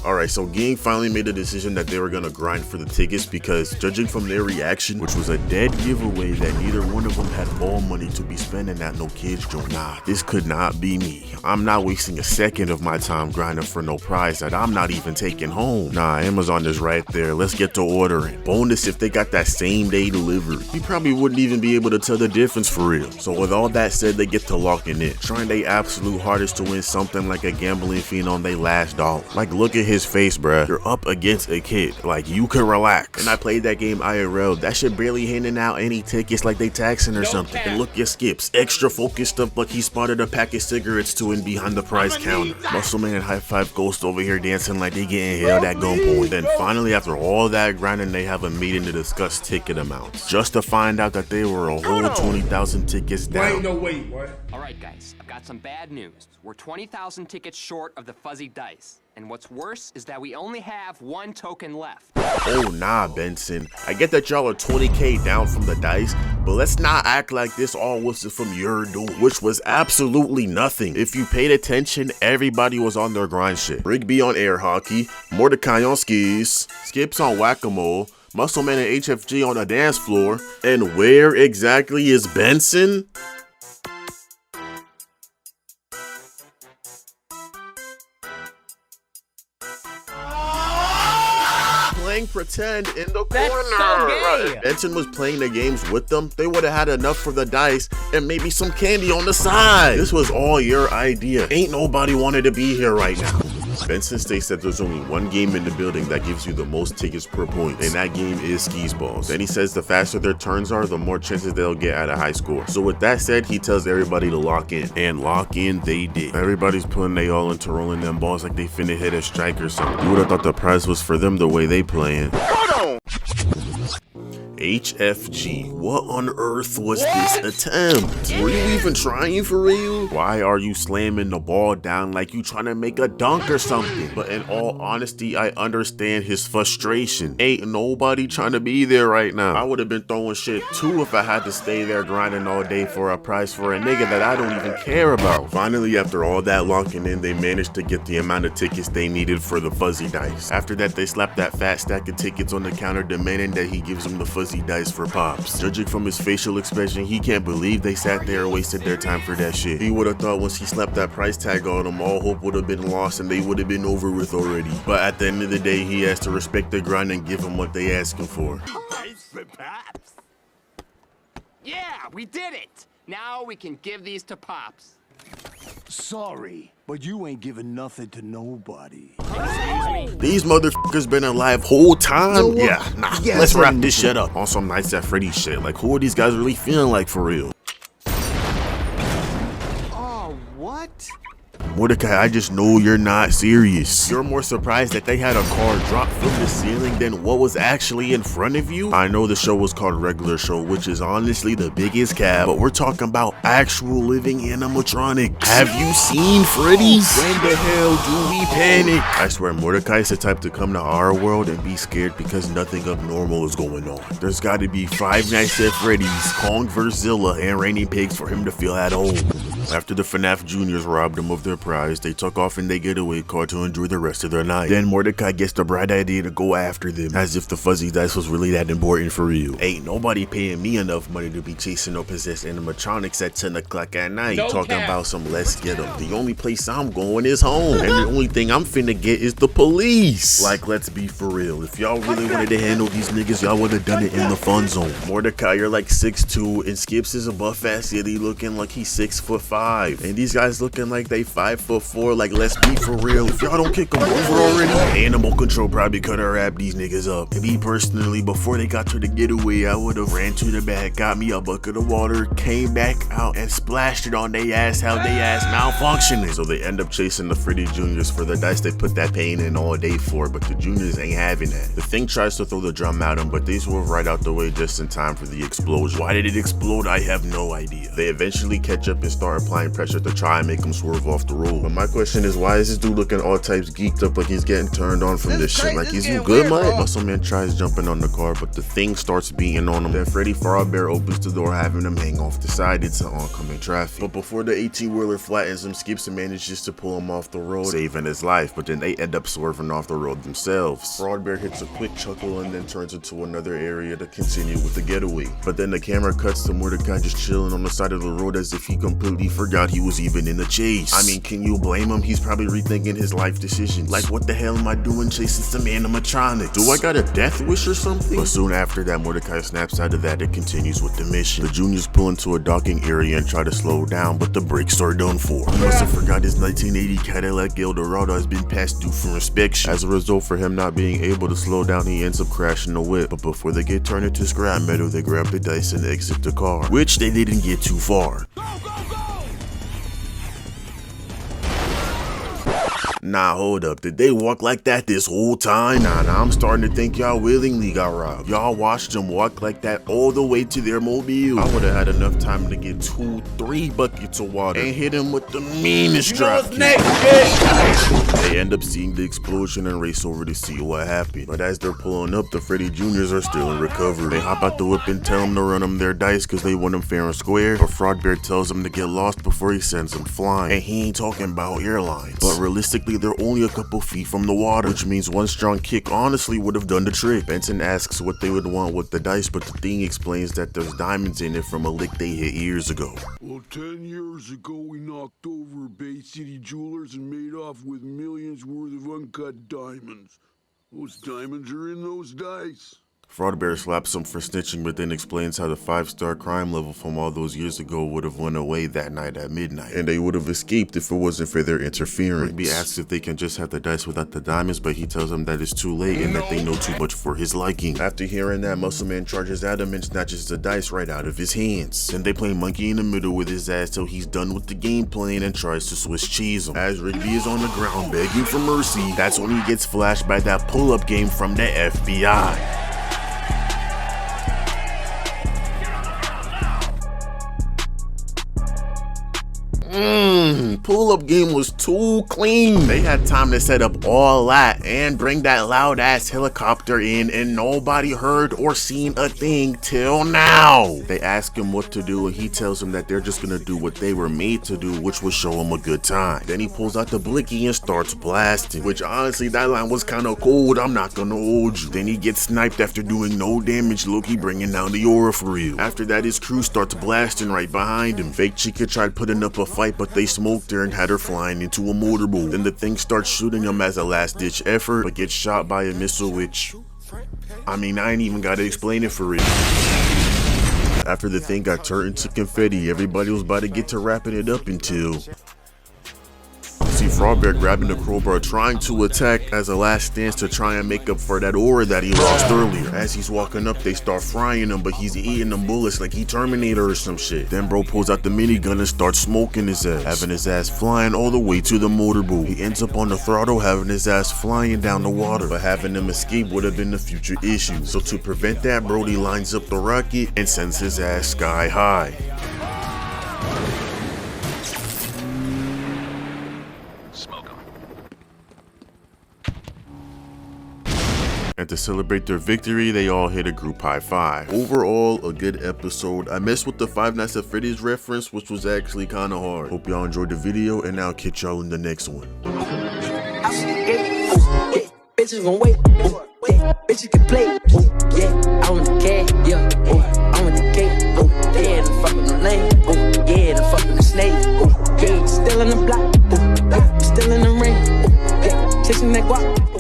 Alright, so gang finally made a decision that they were gonna grind for the tickets because judging from their reaction, which was a dead giveaway that neither one of them had ball money to be spending at no kids joint. Nah, this could not be me. I'm not wasting a second of my time grinding for no prize that I'm not even taking home. Nah, Amazon is right there. Let's get to ordering. Bonus if they got that same day delivery. You probably wouldn't even be able to tell the difference for real. So with all that said, they get to locking in, trying their absolute hardest to win something like a gambling fiend on their last dollar. Like, look at his face, bruh. You're up against a kid. Like, you can relax. And I played that game IRL. That shit barely handing out any tickets like they taxing or something. And look at Skips, extra focused up like he spotted a pack of cigarettes to and behind the prize counter. Muscleman and High Five Ghost over here dancing like they getting held at gunpoint. Then finally, after all that grinding, they have a meeting to discuss ticket amounts, just to find out that they were a whole 20,000 tickets down. Ain't no way, boy. All right, guys, I've got some bad news. We're 20,000 tickets short of the fuzzy dice. And what's worse is that we only have one token left. Oh nah, Benson. I get that y'all are 20K down from the dice, but let's not act like this all was from your doing, which was absolutely nothing. If you paid attention, everybody was on their grind shit. Rigby on air hockey, Mordecai on skis, Skips on whack-a-mole, Muscleman and HFG on the dance floor, and where exactly is Benson? Playing pretend in the corner. So gay. If Benson was playing the games with them, they would have had enough for the dice and maybe some candy on the side. This was all your idea. Ain't nobody wanted to be here right now. Benson states that there's only one game in the building that gives you the most tickets per point, and that game is skis balls. Then he says the faster their turns are, the more chances they'll get at a high score. So with that said, he tells everybody to lock in, and lock in they did. Everybody's putting they all into rolling them balls like they finna hit a strike or something. You would've thought the prize was for them the way they playing. HFG, what on earth was this attempt? Were you even trying for real? Why are you slamming the ball down like you trying to make a dunk or something? But in all honesty, I understand his frustration. Ain't nobody trying to be there right now. I would have been throwing shit too if I had to stay there grinding all day for a prize for a nigga that I don't even care about. Finally, after all that locking in, they managed to get the amount of tickets they needed for the fuzzy dice. After that, they slapped that fat stack of tickets on the counter, demanding that he gives them the fuzzy dice for pops. Judging from his facial expression, he can't believe they sat there and wasted their time for that shit. He would have thought once he slapped that price tag on them, all hope would have been lost and they would have been over with already. But at the end of the day, he has to respect the grind and give them what they asking for. Yeah, we did it. Now we can give these to Pops. Sorry, but you ain't giving nothing to nobody. These motherfuckers been alive whole time? Yeah, nah, Yeah, let's wrap this shit up on some Nights at Freddy's shit. Like, who are these guys really feeling like for real? Oh, what? Mordecai, I just know you're not serious. You're more surprised that they had a car drop from the ceiling than what was actually in front of you? I know the show was called Regular Show, which is honestly the biggest cab, but we're talking about actual living animatronics. Have you seen Freddy's? When the hell do we panic? I swear, Mordecai is the type to come to our world and be scared because nothing abnormal is going on. There's gotta be Five Nights at Freddy's, Kong vs. Zilla, and Raining Pigs for him to feel at home. After the FNAF juniors robbed them of their prize, they took off in their getaway car to enjoy the rest of their night. Then Mordecai gets the bright idea to go after them, as if the fuzzy dice was really that important for real. Ain't nobody paying me enough money to be chasing or possess animatronics at 10 o'clock at night. Talking about some let's get them. The only place I'm going is home, and the only thing I'm finna get is the police. Like, let's be for real. If y'all really wanted to handle these niggas, y'all would have done it in the fun zone. Mordecai, you're like 6'2", and Skips is a buff-ass yeti looking like he's 6'5". And these guys looking like they 5'4", like let's be for real. If y'all don't kick them over already, Animal Control probably could have wrapped these niggas up. And me personally, before they got to the getaway, I would have ran to the back, got me a bucket of water, came back out and splashed it on they ass, how they ass malfunctioning. So they end up chasing the Freddy Juniors for the dice they put that pain in all day for, but the Juniors ain't having that. The thing tries to throw the drum at them, but they swerve right out the way just in time for the explosion. Why did it explode? I have no idea. They eventually catch up and start applying pressure to try and make them swerve off the road. road. But my question is, why is this dude looking all types geeked up like he's getting turned on from this shit? Like, is you good, Mike? Muscle Man tries jumping on the car, but the thing starts beating on him. Then Freddy Fazbear opens the door, having him hang off the side into oncoming traffic. But before the 18-wheeler flattens him, skips and manages to pull him off the road, saving his life. But then they end up swerving off the road themselves. Fazbear hits a quick chuckle and then turns into another area to continue with the getaway. But then the camera cuts to Mordecai just chilling on the side of the road as if he completely forgot he was even in the chase. I mean, can you blame him? He's probably rethinking his life decisions. Like, what the hell am I doing chasing some animatronics? Do I got a death wish or something? But soon after that, Mordecai snaps out of that and continues with the mission. The juniors pull into a docking area and try to slow down, but the brakes are done for. He must have forgot his 1980 Cadillac Eldorado has been passed due for inspection. As a result, for him not being able to slow down, he ends up crashing the whip. But before they get turned into scrap metal, they grab the dice and exit the car, which they didn't get too far. Nah, hold up. Did they walk like that this whole time? Nah, I'm starting to think y'all willingly got robbed. Y'all watched them walk like that all the way to their mobile. I would've had enough time to get 2-3 buckets of water and hit him with the meanest drop kick. They end up seeing the explosion and race over to see what happened. But as they're pulling up, the Freddy Juniors are still in recovery. They hop out the whip and tell them to run them their dice because they want them fair and square. But Fazbear tells them to get lost before he sends them flying. And he ain't talking about airlines. But realistically, they're only a couple feet from the water, which means one strong kick honestly would have done the trick. Benson asks what they would want with the dice, but the thing explains that there's diamonds in it from a lick they hit years ago. Well, 10 years ago, we knocked over Bay City Jewelers and made off with millions worth of uncut diamonds. Those diamonds are in those dice. Fazbear slaps him for snitching, but then explains how the 5-star crime level from all those years ago would have went away that night at midnight, and they would have escaped if it wasn't for their interference. Rigby asks if they can just have the dice without the diamonds, but he tells them that it's too late and that they know too much for his liking. After hearing that, Muscle Man charges at him and snatches the dice right out of his hands. Then they play monkey in the middle with his ass till he's done with the game plan and tries to Swiss cheese him. As Rigby is on the ground begging for mercy, that's when he gets flashed by that pull-up game from the FBI. Pull-up game was too clean. They had time to set up all that and bring that loud ass helicopter in, and nobody heard or seen a thing till now. They ask him what to do and he tells them that they're just gonna do what they were made to do, which was show him a good time. Then he pulls out the blicky and starts blasting, which honestly that line was kinda cold, I'm not gonna hold you. Then he gets sniped after doing no damage, Loki bringing down the aura for real. After that, his crew starts blasting right behind him. Fake Chica tried putting up a fight, but they smoked her and had her flying into a motorboat. Then the thing starts shooting him as a last-ditch effort, but gets shot by a missile, which, I mean, I ain't even gotta explain it for real. After the thing got turned into confetti, everybody was about to get to wrapping it up until see Fazbear grabbing the crowbar, trying to attack as a last stance to try and make up for that aura that he lost earlier. As he's walking up, they start frying him, but he's eating them bullets like he Terminator or some shit. Then bro pulls out the minigun and starts smoking his ass, having his ass flying all the way to the motorboat. He ends up on the throttle, having his ass flying down the water, but having him escape would have been a future issue. So to prevent that, Brody lines up the rocket and sends his ass sky high. And to celebrate their victory, they all hit a group high five. Overall, a good episode. I messed with the Five Nights at Freddy's reference, which was actually kind of hard. Hope y'all enjoyed the video, and I'll catch y'all in the next one. Bitches gon' wait, bitches can play, yeah, I want the cat, yeah, I want the cake, yeah, the fucking the lane, yeah, the fucking the snake, yeah, still in the block, still in the ring, yeah, chasing that guap.